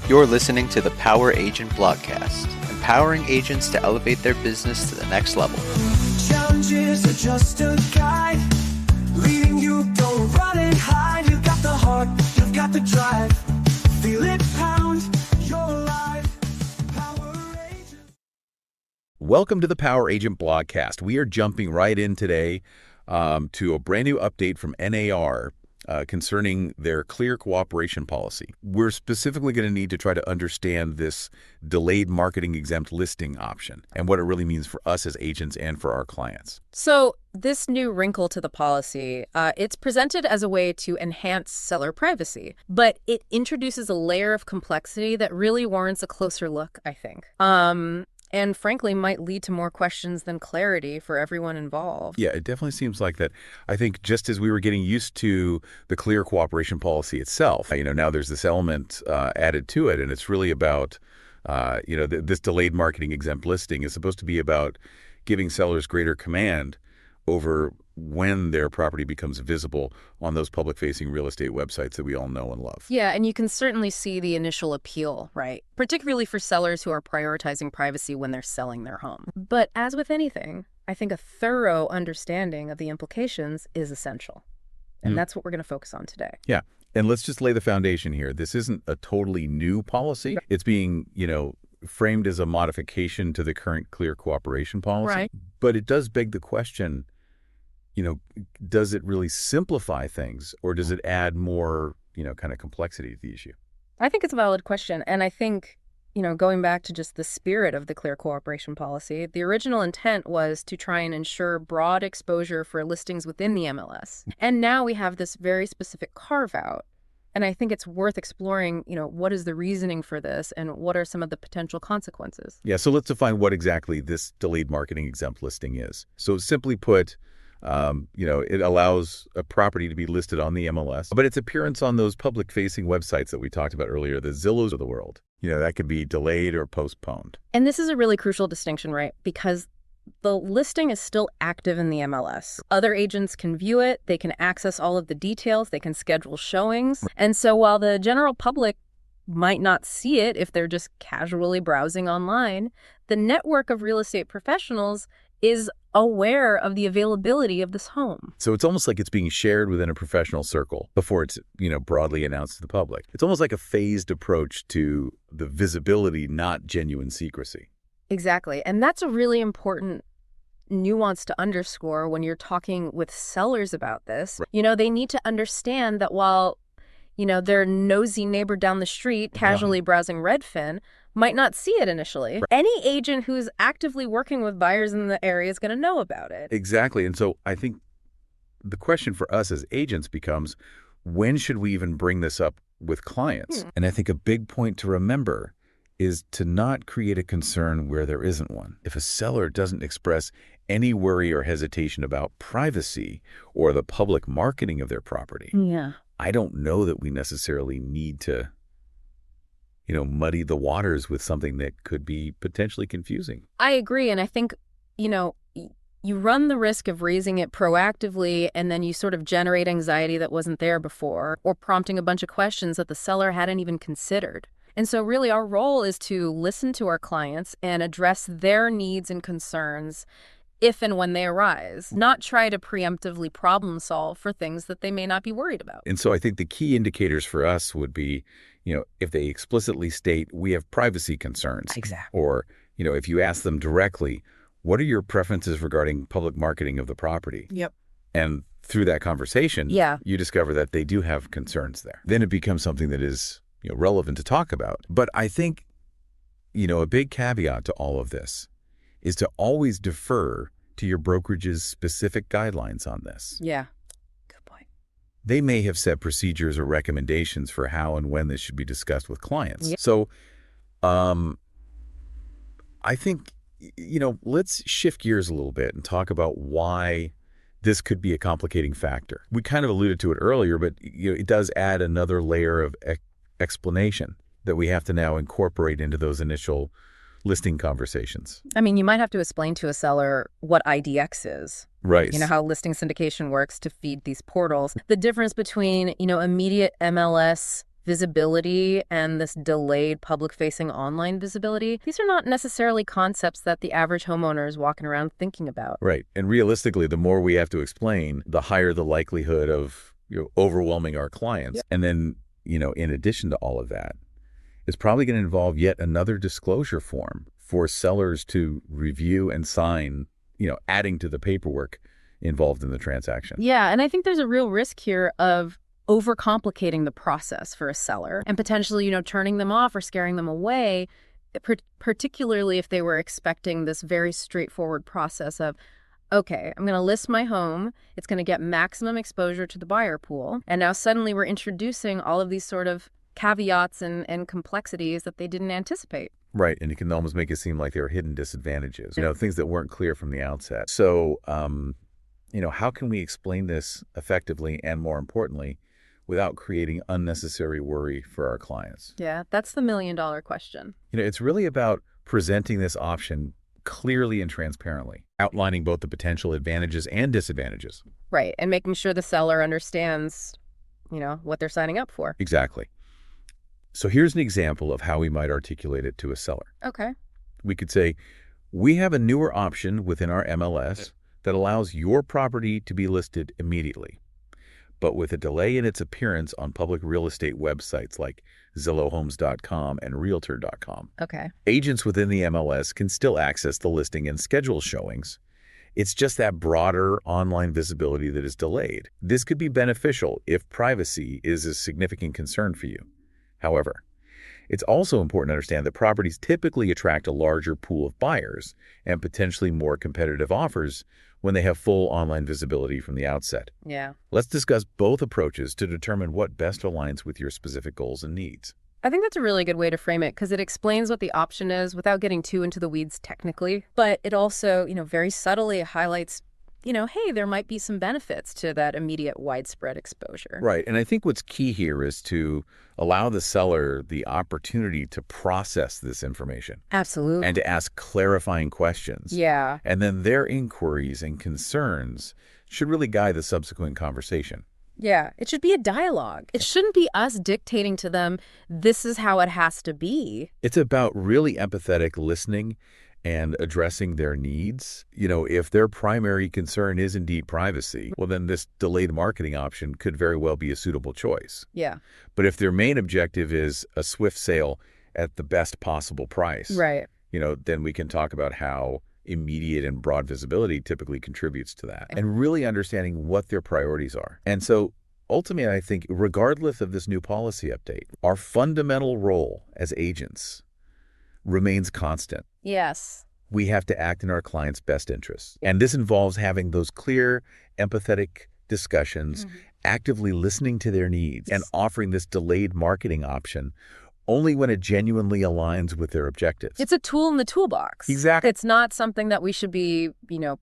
You're listening to the Power Agent Blogcast, empowering agents to elevate their business to the next level. Challenges are just a guide, leading you, don't run and hide. You've got the heart, you've got the drive, feel it pound, you're alive. Power Agent. Welcome to the Power Agent Blogcast. We are jumping right in today to a brand new update from NAR concerning their clear cooperation policy. We're specifically going to need to try to understand this delayed marketing exempt listing option and what it really means for us as agents and for our clients. So this new wrinkle to the policy, it's presented as a way to enhance seller privacy, but it introduces a layer of complexity that really warrants a closer look, I think. And frankly, might lead to more questions than clarity for everyone involved. Yeah, it definitely seems like that. I think just as we were getting used to the clear cooperation policy itself, now there's this element added to it, and it's really about, this delayed marketing exempt listing is supposed to be about giving sellers greater command over when their property becomes visible on those public-facing real estate websites that we all know and love. Yeah, and you can certainly see the initial appeal, right? Particularly for sellers who are prioritizing privacy when they're selling their home. But as with anything, I think a thorough understanding of the implications is essential. And that's what we're going to focus on today. Yeah, and let's just lay the foundation here. This isn't a totally new policy. It's being, framed as a modification to the current clear cooperation policy. Right. But it does beg the question, does it really simplify things, or does it add more, kind of complexity to the issue? I think it's a valid question. And I think, going back to just the spirit of the clear cooperation policy, the original intent was to try and ensure broad exposure for listings within the MLS. And now we have this very specific carve out. And I think it's worth exploring, what is the reasoning for this and what are some of the potential consequences? Yeah, so let's define what exactly this delayed marketing exempt listing is. So simply put, it allows a property to be listed on the MLS, but its appearance on those public-facing websites that we talked about earlier, the Zillows of the world, that could be delayed or postponed. And this is a really crucial distinction, right? Because the listing is still active in the MLS. Other agents can view it, they can access all of the details, they can schedule showings. And so while the general public might not see it if they're just casually browsing online, the network of real estate professionals is aware of the availability of this home. So it's almost like it's being shared within a professional circle before it's, broadly announced to the public. It's almost like a phased approach to the visibility, not genuine secrecy. Exactly. And that's a really important nuance to underscore when you're talking with sellers about this. Right. They need to understand that while, their nosy neighbor down the street casually browsing Redfin might not see it initially, right, any agent who's actively working with buyers in the area is going to know about it. Exactly. And so I think the question for us as agents becomes, when should we even bring this up with clients? And I think a big point to remember is to not create a concern where there isn't one. If a seller doesn't express any worry or hesitation about privacy or the public marketing of their property, I don't know that we necessarily need to, muddy the waters with something that could be potentially confusing. I agree. And I think, you run the risk of raising it proactively and then you sort of generate anxiety that wasn't there before, or prompting a bunch of questions that the seller hadn't even considered. And so really our role is to listen to our clients and address their needs and concerns if and when they arise, not try to preemptively problem solve for things that they may not be worried about. And so I think the key indicators for us would be, if they explicitly state we have privacy concerns. Exactly. Or, if you ask them directly, what are your preferences regarding public marketing of the property? Yep. And through that conversation, you discover that they do have concerns there. Then it becomes something that is relevant to talk about. But I think, a big caveat to all of this is to always defer to your brokerage's specific guidelines on this. Yeah, good point. They may have set procedures or recommendations for how and when this should be discussed with clients. Yep. So I think, let's shift gears a little bit and talk about why this could be a complicating factor. We kind of alluded to it earlier, but it does add another layer of explanation that we have to now incorporate into those initial listing conversations. I mean, you might have to explain to a seller what IDX is. Right. How listing syndication works to feed these portals. The difference between, immediate MLS visibility and this delayed public-facing online visibility, these are not necessarily concepts that the average homeowner is walking around thinking about. Right. And realistically, the more we have to explain, the higher the likelihood of overwhelming our clients. And then, in addition to all of that, it's probably going to involve yet another disclosure form for sellers to review and sign, adding to the paperwork involved in the transaction. Yeah, and I think there's a real risk here of overcomplicating the process for a seller and potentially, turning them off or scaring them away, particularly if they were expecting this very straightforward process of, okay, I'm going to list my home. It's going to get maximum exposure to the buyer pool. And now suddenly we're introducing all of these sort of caveats and complexities that they didn't anticipate. Right. And it can almost make it seem like there are hidden disadvantages, things that weren't clear from the outset. So, how can we explain this effectively and, more importantly, without creating unnecessary worry for our clients? Yeah, that's the million-dollar question. It's really about presenting this option clearly and transparently, outlining both the potential advantages and disadvantages. Right, and making sure the seller understands, what they're signing up for. Exactly. So here's an example of how we might articulate it to a seller. Okay. We could say, we have a newer option within our MLS that allows your property to be listed immediately, but with a delay in its appearance on public real estate websites like ZillowHomes.com and Realtor.com. Okay. Agents within the MLS can still access the listing and schedule showings. It's just that broader online visibility that is delayed. This could be beneficial if privacy is a significant concern for you. However, it's also important to understand that properties typically attract a larger pool of buyers and potentially more competitive offers when they have full online visibility from the outset. Yeah. Let's discuss both approaches to determine what best aligns with your specific goals and needs. I think that's a really good way to frame it because it explains what the option is without getting too into the weeds technically. But it also, very subtly highlights, hey, there might be some benefits to that immediate widespread exposure. Right. And I think what's key here is to allow the seller the opportunity to process this information. Absolutely. And to ask clarifying questions. Yeah. And then their inquiries and concerns should really guide the subsequent conversation. Yeah. It should be a dialogue. It shouldn't be us dictating to them, this is how it has to be. It's about really empathetic listening and addressing their needs. If their primary concern is indeed privacy, well, then this delayed marketing option could very well be a suitable choice. Yeah. But if their main objective is a swift sale at the best possible price, right, then we can talk about how immediate and broad visibility typically contributes to that, and really understanding what their priorities are. And so ultimately, I think regardless of this new policy update, our fundamental role as agents remains constant. Yes. We have to act in our clients' best interests. And this involves having those clear, empathetic discussions, actively listening to their needs, and offering this delayed marketing option only when it genuinely aligns with their objectives. It's a tool in the toolbox. Exactly. It's not something that we should be,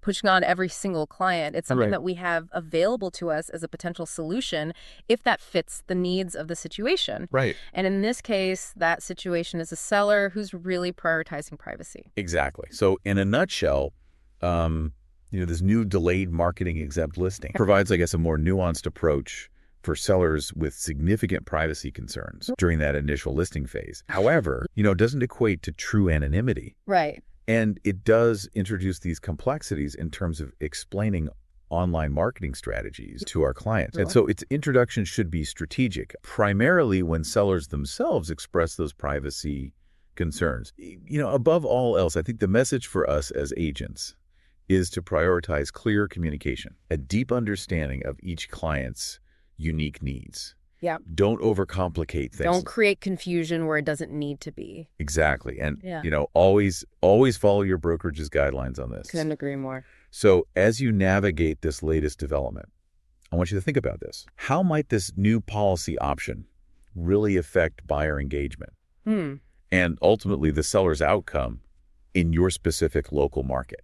pushing on every single client. It's something that we have available to us as a potential solution if that fits the needs of the situation. Right. And in this case, that situation is a seller who's really prioritizing privacy. Exactly. So in a nutshell, this new delayed marketing exempt listing provides, I guess, a more nuanced approach for sellers with significant privacy concerns during that initial listing phase. However, it doesn't equate to true anonymity. Right. And it does introduce these complexities in terms of explaining online marketing strategies to our clients. And so its introduction should be strategic, primarily when sellers themselves express those privacy concerns. Above all else, I think the message for us as agents is to prioritize clear communication, a deep understanding of each client's unique needs. Yeah. Don't overcomplicate things. Don't create confusion where it doesn't need to be. Exactly. And, always follow your brokerage's guidelines on this. Couldn't agree more. So as you navigate this latest development, I want you to think about this. How might this new policy option really affect buyer engagement? And ultimately the seller's outcome in your specific local market?